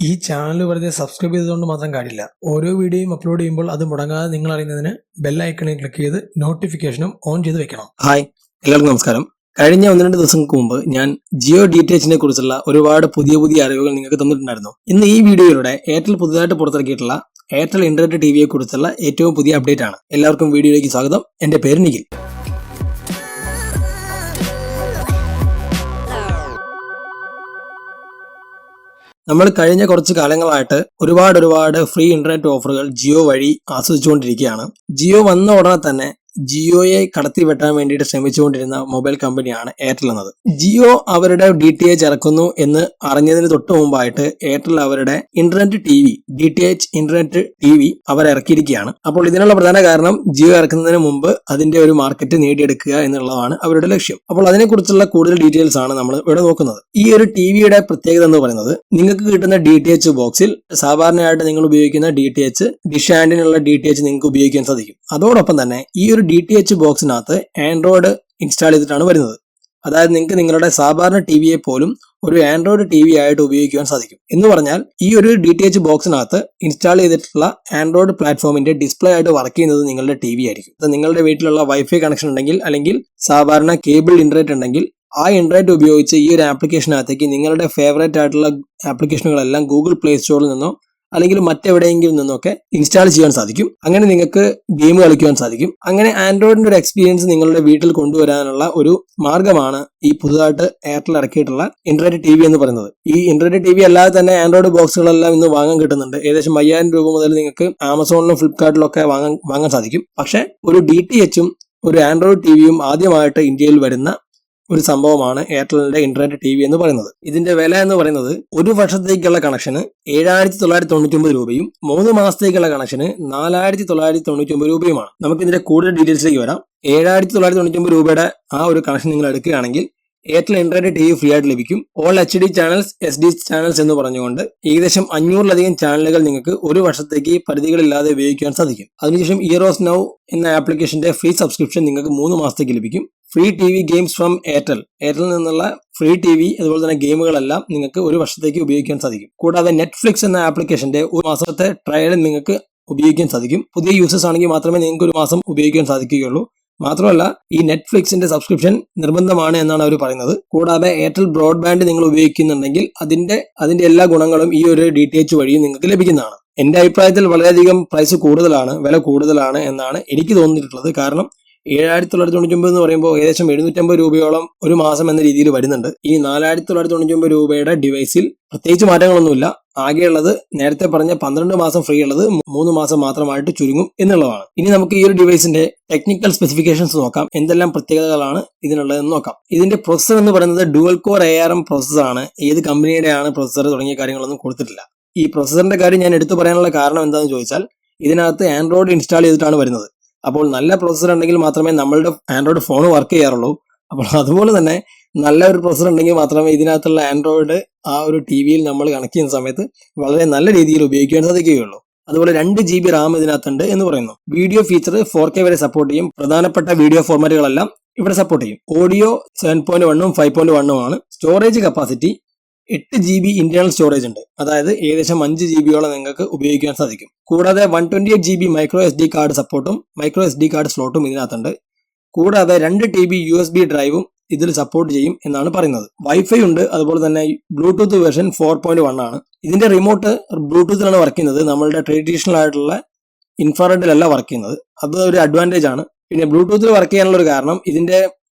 ഈ ചാനൽ വെറുതെ സബ്സ്ക്രൈബ് ചെയ്തുകൊണ്ട് മാത്രം കാര്യമില്ല. ഓരോ വീഡിയോയും അപ്ലോഡ് ചെയ്യുമ്പോൾ അത് മുടങ്ങാതെ നിങ്ങൾ അറിയുന്നതിന് ബെൽ ഐക്കണിൽ ക്ലിക്ക് ചെയ്ത് നോട്ടിഫിക്കേഷനും ഓൺ ചെയ്ത് വെക്കണം. ഹായ്, എല്ലാവർക്കും നമസ്കാരം. കഴിഞ്ഞ 1-2 ദിവസങ്ങൾക്ക് മുമ്പ് ഞാൻ ജിയോ DTHനെ കുറിച്ചുള്ള ഒരുപാട് പുതിയ അറിവുകൾ നിങ്ങൾക്ക് തന്നിട്ടുണ്ടായിരുന്നു. ഇന്ന് ഈ വീഡിയോയിലൂടെ എയർടെൽ പുതുതായിട്ട് പുറത്തിറക്കിയിട്ടുള്ള എയർടെൽ ഇന്റർനെറ്റ് ടിവിയെ കുറിച്ചുള്ള ഏറ്റവും പുതിയ അപ്ഡേറ്റ് ആണ്. എല്ലാവർക്കും വീഡിയോയിലേക്ക് സ്വാഗതം. എന്റെ പേര് നിഖിൽ. നമ്മൾ കഴിഞ്ഞ കുറച്ച് കാലങ്ങളായിട്ട് ഒരുപാട് ഫ്രീ ഇന്റർനെറ്റ് ഓഫറുകൾ ജിയോ വഴി ആസ്വദിച്ചുകൊണ്ടിരിക്കുകയാണ്. ജിയോ വന്ന ഉടനെ തന്നെ ജിയോയെ കടത്തി വെട്ടാൻ വേണ്ടിയിട്ട് ശ്രമിച്ചുകൊണ്ടിരുന്ന മൊബൈൽ കമ്പനിയാണ് എയർടെൽ എന്നത്. ജിയോ അവരുടെ DTH ഇറക്കുന്നു എന്ന് അറിഞ്ഞതിന് തൊട്ട് മുമ്പായിട്ട് എയർടെൽ അവരുടെ internet TV DTH internet TV അവർ ഇറക്കിയിരിക്കുകയാണ്. അപ്പോൾ ഇതിനുള്ള പ്രധാന കാരണം ജിയോ ഇറക്കുന്നതിന് മുമ്പ് അതിന്റെ ഒരു മാർക്കറ്റ് നേടിയെടുക്കുക എന്നുള്ളതാണ് അവരുടെ ലക്ഷ്യം. അപ്പോൾ അതിനെക്കുറിച്ചുള്ള കൂടുതൽ ഡീറ്റെയിൽസ് ആണ് നമ്മൾ ഇവിടെ നോക്കുന്നത്. ഈ ഒരു ടിവിയുടെ പ്രത്യേകത എന്ന് പറയുന്നത്, നിങ്ങൾക്ക് കിട്ടുന്ന DTH ബോക്സിൽ സാധാരണയായിട്ട് നിങ്ങൾ ഉപയോഗിക്കുന്ന DTH ഡിഷ് ആന്റിനുള്ള DTH നിങ്ങൾക്ക് ഉപയോഗിക്കാൻ സാധിക്കും. അതോടൊപ്പം തന്നെ ഈ ഒരു DTH ബോക്സിനകത്ത് ആൻഡ്രോയിഡ് ഇൻസ്റ്റാൾ ചെയ്തിട്ടാണ് വരുന്നത്. അതായത് നിങ്ങൾക്ക് നിങ്ങളുടെ സാധാരണ ടിവിയെ പോലും ഒരു ആൻഡ്രോയിഡ് ടിവി ആയിട്ട് ഉപയോഗിക്കുവാൻ സാധിക്കും. എന്ന് പറഞ്ഞാൽ ഈ ഒരു DTH ബോക്സിനകത്ത് ഇൻസ്റ്റാൾ ചെയ്തിട്ടുള്ള ആൻഡ്രോയിഡ് പ്ലാറ്റ്ഫോമിന്റെ ഡിസ്പ്ലേ ആയിട്ട് വർക്ക് ചെയ്യുന്നത് നിങ്ങളുടെ ടിവി ആയിരിക്കും. നിങ്ങളുടെ വീട്ടിലുള്ള വൈഫൈ കണക്ഷൻ ഉണ്ടെങ്കിൽ അല്ലെങ്കിൽ സാധാരണ കേബിൾ ഇന്റർനെറ്റ് ഉണ്ടെങ്കിൽ ആ ഇന്റർനെറ്റ് ഉപയോഗിച്ച് ഈ ഒരു ആപ്ലിക്കേഷനകത്തേക്ക് നിങ്ങളുടെ ഫേവറേറ്റ് ആയിട്ടുള്ള ആപ്ലിക്കേഷനുകളെല്ലാം ഗൂഗിൾ പ്ലേ സ്റ്റോറിൽ നിന്നോ അല്ലെങ്കിൽ മറ്റെവിടെയെങ്കിലും നിന്നൊക്കെ ഇൻസ്റ്റാൾ ചെയ്യാൻ സാധിക്കും. അങ്ങനെ നിങ്ങൾക്ക് ഗെയിം കളിക്കുവാൻ സാധിക്കും. അങ്ങനെ ആൻഡ്രോയിഡിന്റെ ഒരു എക്സ്പീരിയൻസ് നിങ്ങളുടെ വീട്ടിൽ കൊണ്ടുവരാനുള്ള ഒരു മാർഗമാണ് ഈ പുതുതായിട്ട് എയർടെൽ ഇറക്കിയിട്ടുള്ള ഇന്റർനെറ്റ് ടിവി എന്ന് പറയുന്നത്. ഈ ഇന്റർനെറ്റ് ടിവി അല്ലാതെ തന്നെ ആൻഡ്രോയിഡ് ബോക്സുകളെല്ലാം ഇന്ന് വാങ്ങാൻ കിട്ടുന്നുണ്ട്. ഏകദേശം 5000 രൂപ മുതൽ നിങ്ങൾക്ക് ആമസോണിലും ഫ്ലിപ്കാർട്ടിലും ഒക്കെ വാങ്ങാൻ സാധിക്കും. പക്ഷെ ഒരു DTHും ഒരു ആൻഡ്രോയിഡ് ടിവിയും ആദ്യമായിട്ട് ഇന്ത്യയിൽ വരുന്ന ഒരു സംഭവമാണ് എയർടെലിന്റെ ഇന്റർനെറ്റ് ടിവി എന്ന് പറയുന്നത്. ഇതിന്റെ വില എന്ന് പറയുന്നത് 1 വർഷത്തേക്കുള്ള കണക്ഷന് 7999 രൂപയും 3 മാസത്തേക്കുള്ള കണക്ഷന് 4999 രൂപയുമാണ്. നമുക്ക് ഇതിന്റെ കൂടുതൽ ഡീറ്റെയിൽസിലേക്ക് വരാം. 7999 രൂപയുടെ ആ ഒരു കണക്ഷൻ നിങ്ങൾ എടുക്കുകയാണെങ്കിൽ എയർടെൽ ഇന്റർനെറ്റ് ടിവി ഫ്രീ ആയിട്ട് ലഭിക്കും. All HD channels, SD channels എന്ന് പറഞ്ഞുകൊണ്ട് ഏകദേശം 500-ലധികം ചാനലുകൾ നിങ്ങൾക്ക് ഒരു വർഷത്തേക്ക് പരിധികളില്ലാതെ ഉപയോഗിക്കാൻ സാധിക്കും. അതിനുശേഷം ഇയറോസ് നൗ എന്ന ആപ്ലിക്കേഷന്റെ ഫ്രീ സബ്സ്ക്രിപ്ഷൻ നിങ്ങൾക്ക് 3 മാസത്തേക്ക് ലഭിക്കും. Free TV games from Airtel നിന്നുള്ള ഫ്രീ TV അതുപോലെ തന്നെ ഗെയിമുകളെല്ലാം നിങ്ങൾക്ക് ഒരു വർഷത്തേക്ക് ഉപയോഗിക്കാൻ സാധിക്കും. കൂടാതെ നെറ്റ്ഫ്ലിക്സ് എന്ന ആപ്ലിക്കേഷന്റെ ഒരു മാസത്തെ ട്രയൽ നിങ്ങൾക്ക് ഉപയോഗിക്കാൻ സാധിക്കും. പുതിയ യൂസേഴ്സ് ആണെങ്കിൽ മാത്രമേ നിങ്ങൾക്ക് ഒരു മാസം ഉപയോഗിക്കാൻ സാധിക്കുകയുള്ളൂ. മാത്രമല്ല ഈ നെറ്റ്ഫ്ലിക്സിന്റെ സബ്സ്ക്രിപ്ഷൻ നിർബന്ധമാണ് എന്നാണ് അവർ പറയുന്നത്. കൂടാതെ എയർടെൽ ബ്രോഡ്ബാൻഡ് നിങ്ങൾ ഉപയോഗിക്കുന്നുണ്ടെങ്കിൽ അതിന്റെ എല്ലാ ഗുണങ്ങളും ഈ ഒരു DTH വഴി നിങ്ങൾക്ക് ലഭിക്കുന്നതാണ്. എന്റെ അഭിപ്രായത്തിൽ വളരെയധികം പ്രൈസ് കൂടുതലാണ്, വില കൂടുതലാണ് എന്നാണ് എനിക്ക് തോന്നിയിട്ടുള്ളത്. കാരണം 7999 എന്ന് പറയുമ്പോൾ ഏകദേശം 750 രൂപയോളം ഒരു മാസം എന്ന രീതിയിൽ വരുന്നുണ്ട്. ഈ 4999 രൂപയുടെ ഡിവൈസിൽ പ്രത്യേകിച്ച് മാറ്റങ്ങളൊന്നുമില്ല. ആകെയുള്ളത് നേരത്തെ പറഞ്ഞ 12 മാസം ഫ്രീ ഉള്ളത് 3 മാസം മാത്രമായിട്ട് ചുരുങ്ങും എന്നുള്ളതാണ്. ഇനി നമുക്ക് ഈ ഒരു ഡിവൈസിന്റെ ടെക്നിക്കൽ സ്പെസിഫിക്കേഷൻസ് നോക്കാം. എന്തെല്ലാം പ്രത്യേകതകളാണ് ഇതിനുള്ളതെന്ന് നോക്കാം. ഇതിന്റെ പ്രൊസസർ എന്ന് പറയുന്നത് ഡുവൽ കോർ ARM പ്രൊസസർ ആണ്. ഏത് കമ്പനിയുടെയാണ് പ്രൊസസർ തുടങ്ങിയ കാര്യങ്ങളൊന്നും കൊടുത്തിട്ടില്ല. ഈ പ്രൊസസറിന്റെ കാര്യം ഞാൻ എടുത്തു പറയാനുള്ള കാരണം എന്താണെന്ന് ചോദിച്ചാൽ, ഇതിനകത്ത് ആൻഡ്രോയിഡ് ഇൻസ്റ്റാൾ ചെയ്തിട്ടാണ് വരുന്നത്. അപ്പോൾ നല്ല പ്രൊസസർ ഉണ്ടെങ്കിൽ മാത്രമേ നമ്മളുടെ ആൻഡ്രോയിഡ് ഫോൺ വർക്ക് ചെയ്യാറുള്ളൂ. അപ്പോൾ അതുപോലെ തന്നെ നല്ല ഒരു പ്രൊസസർ ഉണ്ടെങ്കിൽ മാത്രമേ ഇതിനകത്തുള്ള ആൻഡ്രോയിഡ് ആ ഒരു ടിവിയിൽ നമ്മൾ കണക്ട് ചെയ്യുന്ന സമയത്ത് വളരെ നല്ല രീതിയിൽ ഉപയോഗിക്കാൻ സാധിക്കുകയുള്ളൂ. അതുപോലെ 2 GB റാം ഇതിനകത്തുണ്ട് എന്ന് പറയുന്നു. വീഡിയോ ഫീച്ചർ 4K വരെ സപ്പോർട്ട് ചെയ്യും. പ്രധാനപ്പെട്ട വീഡിയോ ഫോർമാറ്റുകളെല്ലാം ഇവിടെ സപ്പോർട്ട് ചെയ്യും. ഓഡിയോ 7.1ഉം 5.1ഉം ആണ്. Storage capacity 8 GB internal storage ഉണ്ട്. അതായത് ഏകദേശം 5 GB നിങ്ങൾക്ക് ഉപയോഗിക്കാൻ സാധിക്കും. കൂടാതെ 128 GB മൈക്രോ SD കാർഡ് സപ്പോർട്ടും മൈക്രോ SD കാർഡ് സ്ലോട്ടും ഇതിനകത്തുണ്ട്. കൂടാതെ 2 TB USB ഡ്രൈവും ഇതിൽ സപ്പോർട്ട് ചെയ്യും എന്നാണ് പറയുന്നത്. വൈഫൈ ഉണ്ട്. അതുപോലെ തന്നെ ബ്ലൂടൂത്ത് വേർഷൻ 4.1 ആണ്. ഇതിന്റെ റിമോട്ട് ബ്ലൂടൂത്തിലാണ് വർക്ക് ചെയ്യുന്നത്. നമ്മളുടെ ട്രഡീഷണൽ ആയിട്ടുള്ള ഇൻഫ്രാറെഡിലല്ല വർക്ക് ചെയ്യുന്നത്. അത് ഒരു അഡ്വാൻറ്റേജ് ആണ്. പിന്നെ ബ്ലൂടൂത്തിൽ വർക്ക് ചെയ്യാനുള്ള ഒരു കാരണം, ഇതിന്റെ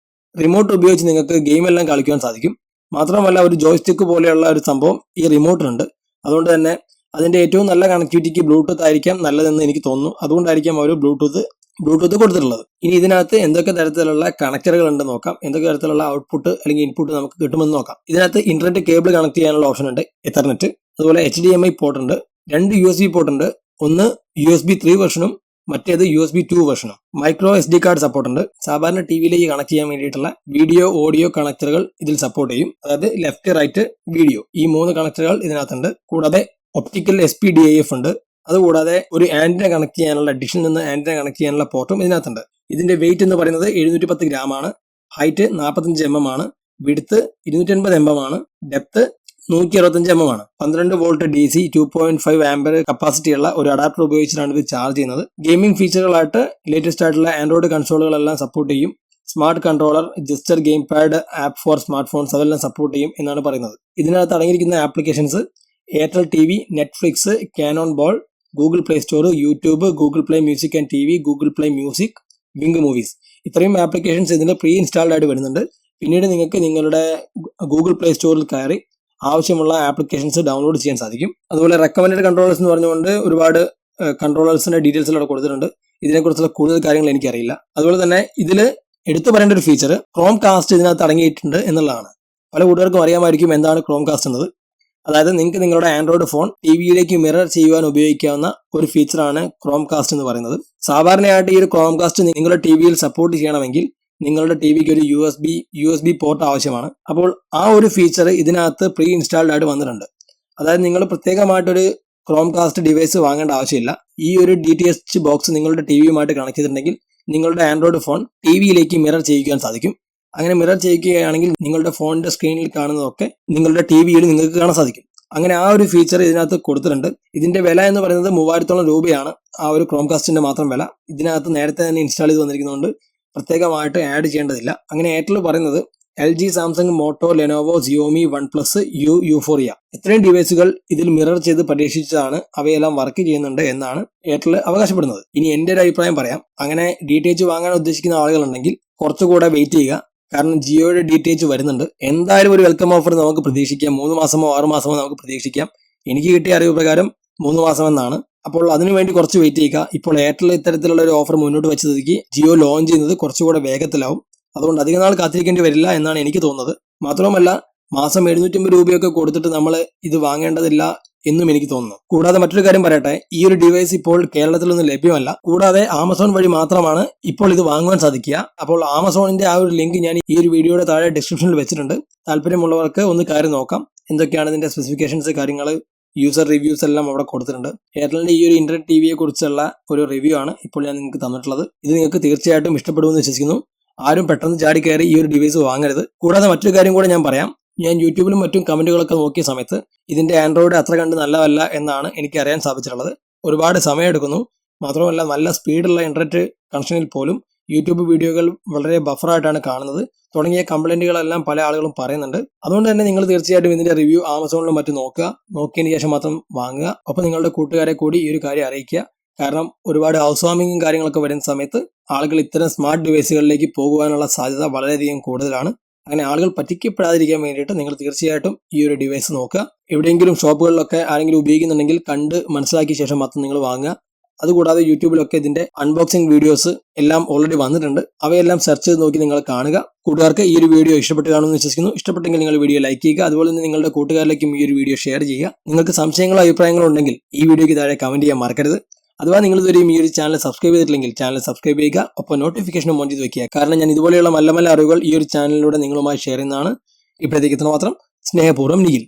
റിമോട്ട് ഉപയോഗിച്ച് നിങ്ങൾക്ക് ഗെയിം എല്ലാം കളിക്കുവാൻ സാധിക്കും. മാത്രമല്ല ഒരു ജോയ്സ്റ്റിക്ക് പോലെയുള്ള ഒരു സംഭവം ഈ റിമോട്ടിനുണ്ട്. അതുകൊണ്ട് തന്നെ അതിന്റെ ഏറ്റവും നല്ല കണക്ടിവിറ്റിക്ക് ബ്ലൂടൂത്ത് ആയിരിക്കാം നല്ലതെന്ന് എനിക്ക് തോന്നുന്നു. അതുകൊണ്ടായിരിക്കാം അവർ ബ്ലൂടൂത്ത് കൊടുത്തിട്ടുള്ളത്. ഇനി ഇതിനകത്ത് എന്തൊക്കെ തരത്തിലുള്ള കണക്ടറുകൾ ഉണ്ട് നോക്കാം. എന്തൊക്കെ തരത്തിലുള്ള ഔട്ട്പുട്ട് അല്ലെങ്കിൽ ഇൻപുട്ട് നമുക്ക് കിട്ടുമെന്ന് നോക്കാം. ഇതിനകത്ത് ഇന്റർനെറ്റ് കേബിൾ കണക്ട് ചെയ്യാനുള്ള ഓപ്ഷൻ ഉണ്ട്, എത്തർനെറ്റ്. അതുപോലെ HDMI പോർട്ട് ഉണ്ട്. 2 USB പോർട്ട് ഉണ്ട്. ഒന്ന് USB 3 വെർഷനും മറ്റേത് USB 2 വെർഷനും. മൈക്രോ SD കാർഡ് സപ്പോർട്ട് ഉണ്ട്. സാധാരണ ടിവിയിലേക്ക് കണക്ട് ചെയ്യാൻ വേണ്ടിയിട്ടുള്ള വീഡിയോ ഓഡിയോ കണക്ടറുകൾ ഇതിൽ സപ്പോർട്ട് ചെയ്യും. അതായത് ലെഫ്റ്റ് റൈറ്റ് വീഡിയോ, ഈ 3 കണക്ടറുകൾ ഇതിനകത്തുണ്ട്. കൂടാതെ ഒപ്റ്റിക്കൽ SPDIF ഉണ്ട്. അതുകൂടാതെ ഒരു ആന്റിന കണക്ട് ചെയ്യാനുള്ള ഡിഷിൽ നിന്ന് ആന്റിന കണക്ട് ചെയ്യാനുള്ള പോർട്ടും ഇതിനകത്തുണ്ട്. ഇതിന്റെ വെയിറ്റ് എന്ന് പറയുന്നത് 710 ഗ്രാം ആണ്. ഹൈറ്റ് 45 mm ആണ്. വിഡ്ത്ത് 250 mm ആണ്. ഡെപ്ത് 165 mm ആണ്. 12 വോൾട്ട് DC 2.5 ആംപിയർ കപ്പാസിറ്റിയുള്ള ഒരു അഡാപ്റ്റർ ഉപയോഗിച്ചിട്ടാണ് ഇത് ചാർജ് ചെയ്യുന്നത്. ഗെയിമിംഗ് ഫീച്ചറുകളായിട്ട് ലേറ്റസ്റ്റ് ആയിട്ടുള്ള ആൻഡ്രോയിഡ് കൺസോളുകളെല്ലാം സപ്പോർട്ട് ചെയ്യും. Smart controller, jester game pad, app four smart phones അതെല്ലാം സപ്പോർട്ട് ചെയ്യും എന്നാണ് പറയുന്നത്. ഇതിനകത്ത് അടങ്ങിയിരിക്കുന്ന applications Airtel TV, Netflix, Canon ball, Google play store, YouTube, Google play music and TV, Google play music, wing movies, ഇത്രയും applications ഇതിൽ pre installed ആയിട്ട് വരുന്നുണ്ട്. പിന്നീട് നിങ്ങൾക്ക് നിങ്ങളുടെ ഗൂഗിൾ പ്ലേ സ്റ്റോറിൽ കയറി ആവശ്യമുള്ള ആപ്ലിക്കേഷൻസ് ഡൗൺലോഡ് ചെയ്യാൻ സാധിക്കും. അതുപോലെ റെക്കമെൻഡഡ് കൺട്രോളേഴ്സ് എന്ന് പറഞ്ഞുകൊണ്ട് ഒരുപാട് കൺട്രോളേഴ്സിന്റെ ഡീറ്റെയിൽസ് ഇവിടെ കൊടുത്തിട്ടുണ്ട്. ഇതിനെക്കുറിച്ചുള്ള കൂടുതൽ കാര്യങ്ങൾ എനിക്കറിയില്ല. അതുപോലെ തന്നെ ഇതിൽ എടുത്തു പറയേണ്ട ഒരു ഫീച്ചർ ക്രോം കാസ്റ്റ് ഇതിനകത്ത് അടങ്ങിയിട്ടുണ്ട് എന്നുള്ളതാണ്. പല കൂട്ടുകാർക്കും അറിയാമായിരിക്കും എന്താണ് ക്രോം കാസ്റ്റ് എന്നത്. അതായത് നിങ്ങൾക്ക് നിങ്ങളുടെ ആൻഡ്രോയിഡ് ഫോൺ ടിവിയിലേക്ക് മിറർ ചെയ്യുവാൻ ഉപയോഗിക്കാവുന്ന ഒരു ഫീച്ചറാണ് ക്രോം കാസ്റ്റ് എന്ന് പറയുന്നത്. സാധാരണയായിട്ട് ഈ ഒരു ക്രോം കാസ്റ്റ് നിങ്ങളുടെ ടിവിയിൽ സപ്പോർട്ട് ചെയ്യണമെങ്കിൽ നിങ്ങളുടെ ടിവിക്ക് ഒരു USB പോർട്ട് ആവശ്യമാണ്. അപ്പോൾ ആ ഒരു ഫീച്ചർ ഇതിനകത്ത് പ്രീ ഇൻസ്റ്റാൾഡ് ആയിട്ട് വന്നിട്ടുണ്ട്. അതായത് നിങ്ങൾ പ്രത്യേകമായിട്ടൊരു ക്രോം കാസ്റ്റ് ഡിവൈസ് വാങ്ങേണ്ട ആവശ്യമില്ല. ഈ ഒരു DTH ബോക്സ് നിങ്ങളുടെ ടിവിയുമായിട്ട് കണക്ട് ചെയ്തിട്ടുണ്ടെങ്കിൽ നിങ്ങളുടെ ആൻഡ്രോയിഡ് ഫോൺ ടിവിയിലേക്ക് മിറർ ചെയ്യിക്കാൻ സാധിക്കും. അങ്ങനെ മിറർ ചെയ്യിക്കുകയാണെങ്കിൽ നിങ്ങളുടെ ഫോണിന്റെ സ്ക്രീനിൽ കാണുന്നതൊക്കെ നിങ്ങളുടെ ടിവിയിൽ നിങ്ങൾക്ക് കാണാൻ സാധിക്കും. അങ്ങനെ ആ ഒരു ഫീച്ചർ ഇതിനകത്ത് കൊടുത്തിട്ടുണ്ട്. ഇതിന്റെ വില എന്ന് പറയുന്നത് 3000 രൂപയാണ് ആ ഒരു ക്രോം കാസ്റ്റിന്റെ മാത്രം വില. ഇതിനകത്ത് നേരത്തെ തന്നെ ഇൻസ്റ്റാൾ ചെയ്ത് വന്നിരിക്കുന്നതുകൊണ്ട് പ്രത്യേകമായിട്ട് ആഡ് ചെയ്യേണ്ടതില്ല. അങ്ങനെ എയർടെൽ പറയുന്നത് LG, Samsung, Moto, Lenovo, Xiaomi, OnePlus, Yuphoria ഇത്രയും ഡിവൈസുകൾ ഇതിൽ മിറർ ചെയ്ത് പരീക്ഷിച്ചതാണ് അവയെല്ലാം വർക്ക് ചെയ്യുന്നുണ്ട് എന്നാണ് എയർടെൽ അവകാശപ്പെടുന്നത്. ഇനി എന്റെ ഒരു അഭിപ്രായം പറയാം. അങ്ങനെ DTH വാങ്ങാൻ ഉദ്ദേശിക്കുന്ന ആളുകളുണ്ടെങ്കിൽ കുറച്ചുകൂടെ വെയിറ്റ് ചെയ്യുക. കാരണം ജിയോയുടെ DTH വരുന്നുണ്ട്. എന്തായാലും ഒരു വെൽക്കം ഓഫർ നമുക്ക് പ്രതീക്ഷിക്കാം. 3 മാസമോ 6 മാസമോ നമുക്ക് പ്രതീക്ഷിക്കാം. എനിക്ക് കിട്ടിയ അറിവ് പ്രകാരം 3 മാസം എന്നാണ്. അപ്പോൾ അതിനുവേണ്ടി കുറച്ച് വെയിറ്റ് ചെയ്യുക. ഇപ്പോൾ എയർടെൽ ഇത്തരത്തിലുള്ള ഒരു ഓഫർ മുന്നോട്ട് വെച്ചതിലേക്ക് ജിയോ ലോഞ്ച് ചെയ്യുന്നത് കുറച്ചുകൂടെ വേഗത്തിലാവും. അതുകൊണ്ട് അധിക നാൾ കാത്തിരിക്കേണ്ടി വരില്ല എന്നാണ് എനിക്ക് തോന്നുന്നത്. മാത്രവുമല്ല മാസം 750 രൂപയൊക്കെ കൊടുത്തിട്ട് നമ്മൾ ഇത് വാങ്ങേണ്ടതില്ല എന്നും എനിക്ക് തോന്നുന്നു. കൂടാതെ മറ്റൊരു കാര്യം പറയട്ടെ, ഈ ഒരു ഡിവൈസ് ഇപ്പോൾ കേരളത്തിലൊന്നും ലഭ്യമല്ല. കൂടാതെ ആമസോൺ വഴി മാത്രമാണ് ഇപ്പോൾ ഇത് വാങ്ങുവാൻ സാധിക്കുക. അപ്പോൾ ആമസോണിന്റെ ആ ഒരു ലിങ്ക് ഞാൻ ഈ ഒരു വീഡിയോയുടെ താഴെ ഡിസ്ക്രിപ്ഷനിൽ വെച്ചിട്ടുണ്ട്. താല്പര്യമുള്ളവർക്ക് ഒന്ന് കയറി നോക്കാം. എന്തൊക്കെയാണ് ഇതിന്റെ സ്പെസിഫിക്കേഷൻസ്, കാര്യങ്ങൾ, യൂസർ റിവ്യൂസ് എല്ലാം അവിടെ കൊടുത്തിട്ടുണ്ട്. എയർടെലിന്റെ ഈ ഒരു ഇന്റർനെറ്റ് ടിവിയെ കുറിച്ചുള്ള ഒരു റിവ്യൂ ആണ് ഇപ്പോൾ ഞാൻ നിങ്ങൾക്ക് തന്നിട്ടുള്ളത്. ഇത് നിങ്ങൾക്ക് തീർച്ചയായിട്ടും ഇഷ്ടപ്പെടുമെന്ന് വിശ്വസിക്കുന്നു. ആരും പെട്ടെന്ന് ചാടി കയറി ഈ ഒരു ഡിവൈസ് വാങ്ങരുത്. കൂടാതെ മറ്റൊരു കാര്യം കൂടെ ഞാൻ പറയാം. ഞാൻ യൂട്യൂബിലും മറ്റും കമന്റുകളൊക്കെ നോക്കിയ സമയത്ത് ഇതിന്റെ ആൻഡ്രോയിഡ് അത്ര കണ്ട് നല്ലതല്ല എന്നാണ് എനിക്ക് അറിയാൻ സാധിച്ചിട്ടുള്ളത്. ഒരുപാട് സമയമെടുക്കുന്നു. മാത്രമല്ല നല്ല സ്പീഡുള്ള ഇന്റർനെറ്റ് കണക്ഷനിൽ പോലും യൂട്യൂബ് വീഡിയോകൾ വളരെ ബഫറായിട്ടാണ് കാണുന്നത് തുടങ്ങിയ കംപ്ലൈന്റുകളെല്ലാം പല ആളുകളും പറയുന്നുണ്ട്. അതുകൊണ്ട് തന്നെ നിങ്ങൾ തീർച്ചയായിട്ടും ഇതിന്റെ റിവ്യൂ ആമസോണിലും മറ്റും നോക്കുക. നോക്കിയതിന് ശേഷം മാത്രം വാങ്ങുക. ഒപ്പം നിങ്ങളുടെ കൂട്ടുകാരെ കൂടി ഈ ഒരു കാര്യം അറിയിക്കുക. കാരണം ഒരുപാട് ഹൗസ് വാമിങ്ങും കാര്യങ്ങളൊക്കെ വരുന്ന സമയത്ത് ആളുകൾ ഇത്തരം സ്മാർട്ട് ഡിവൈസുകളിലേക്ക് പോകുവാനുള്ള സാധ്യത വളരെയധികം കൂടുതലാണ്. അങ്ങനെ ആളുകൾ പറ്റിക്കപ്പെടാതിരിക്കാൻ വേണ്ടിയിട്ട് നിങ്ങൾ തീർച്ചയായിട്ടും ഈ ഒരു ഡിവൈസ് നോക്കുക. എവിടെയെങ്കിലും ഷോപ്പുകളിലൊക്കെ ആരെങ്കിലും ഉപയോഗിക്കുന്നുണ്ടെങ്കിൽ കണ്ട് മനസ്സിലാക്കിയ ശേഷം മാത്രം നിങ്ങൾ വാങ്ങുക. അതുകൂടാതെ യൂട്യൂബിലൊക്കെ ഇതിന്റെ അൺബോക്സിംഗ് വീഡിയോസ് എല്ലാം ഓൾറെഡി വന്നിട്ടുണ്ട്. അവയെല്ലാം സെർച്ച് ചെയ്ത് നോക്കി നിങ്ങൾ കാണുക. കൂട്ടുകാർക്ക് ഈ ഒരു വീഡിയോ ഇഷ്ടപ്പെട്ട് കാണുമെന്ന് വിശ്വസിക്കുന്നു. ഇഷ്ടപ്പെട്ടെങ്കിൽ നിങ്ങൾ വീഡിയോ ലൈക്ക് ചെയ്യുക. അതുപോലെ തന്നെ നിങ്ങളുടെ കൂട്ടുകാരിലേക്കും ഈ ഒരു വീഡിയോ ഷെയർ ചെയ്യുക. നിങ്ങൾക്ക് സംശയങ്ങളോ അഭിപ്രായങ്ങളോ ഉണ്ടെങ്കിൽ ഈ വീഡിയോയ്ക്ക് താഴെ കമന്റ് ചെയ്യാൻ മറക്കരുത്. അഥവാ നിങ്ങൾ ഇതുവരെയും ഈ ഒരു ചാനൽ സബ്സ്ക്രൈബ് ചെയ്തിട്ടില്ലെങ്കിൽ ചാനൽ സബ്സ്ക്രൈബ് ചെയ്യുക. ഒപ്പം നോട്ടിഫിക്കേഷൻ ഓൺ ചെയ്ത് വെക്കുക. കാരണം ഞാൻ ഇതുപോലെയുള്ള നല്ല നല്ല അറിവുകൾ ഈ ഒരു ചാനലിലൂടെ നിങ്ങളുമായി ഷെയർ ചെയ്യുന്നതാണ്. ഇപ്പോഴത്തേക്ക് മാത്രം. സ്നേഹപൂർവ്വം നിഖിൽ.